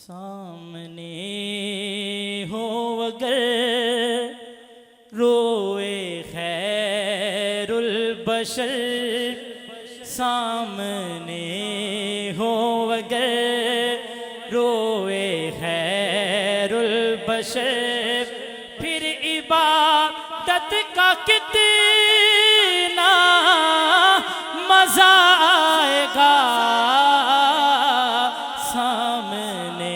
سامنے ہو اگر روئے خیر البشر، سامنے ہو اگر روئے خیر البشر، پھر عبادت کا کتنا مزہ آئے گا، سامنے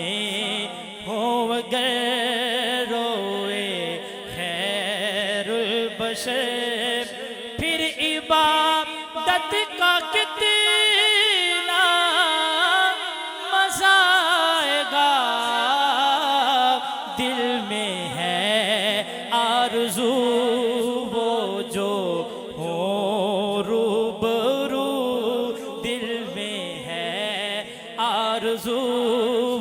ہو اگر روئے خیر البشر، پھر عبادت کا کتنا مزہ آئے گا، دل میں ہے آرزو وہ جو ہو روبرو، دل میں ہے آرزو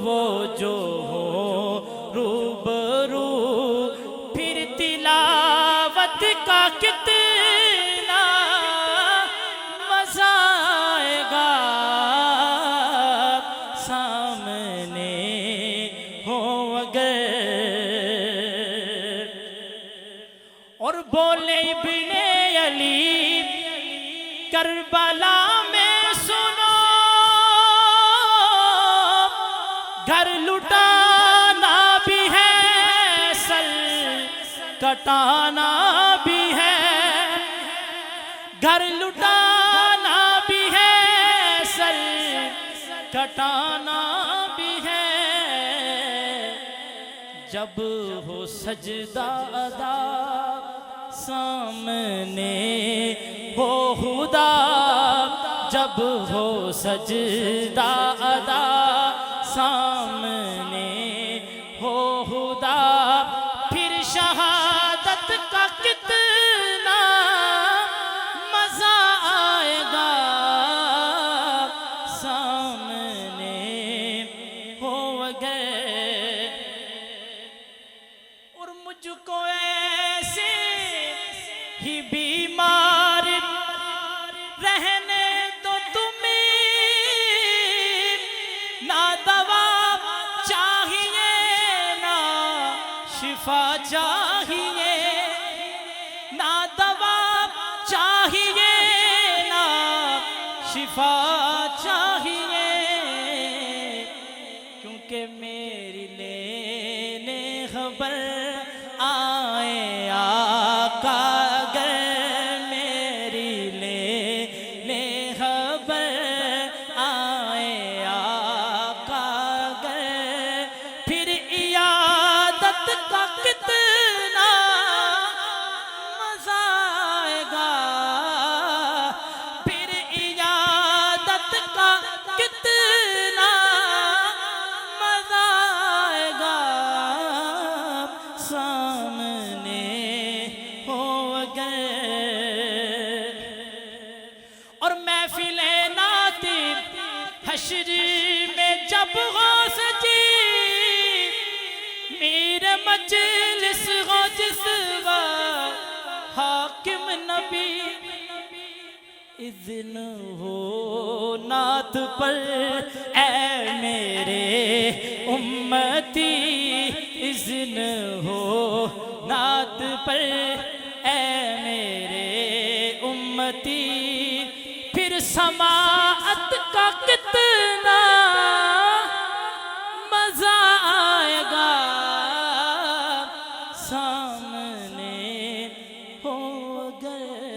وہ جو ہو روبرو، پھر تلاوت کا کتنا مزہ آئے گا، سامنے ہو اگر۔ اور بولے ابن علی کربلا میں سنو، گھر لٹانا بھی ہے سر کٹانا بھی ہے، گھر لٹانا بھی ہے سر کٹانا بھی ہے، جب ہو سجدہ ادا سامنے ہو خدا، جب ہو سجدہ ادا سامنے ہو خدا، پھر شہادت کا کتنا مزہ آئے گا، سامنے ہو اگر۔ اور مجھ کو ایسے ہی بیمار رہنے دو تمہیں، نہ دوا چاہیے نہ شفا چاہیے، نہ دوا چاہیے نہ شفا چاہیے، کیونکہ میری لینے خبر آئے آقا، اگر میری لینے خبر آئے آقا، اگر پھر عیادت کا کتنا مزہ آئے گا، پھر عیادت کا کتنا مزہ آئے گا، سامنے ہو اگر۔ اور محفل نعت حشر میں جب غوث جی میر مجلس ہو جس وقت حاکم نبی، اذن ہو نعت پر اے میرے امتی، اذن ہو نعت پر اے میرے امتی، پھر سماعت کا کتنا مزہ آئے گا، سامنے ہو اگر۔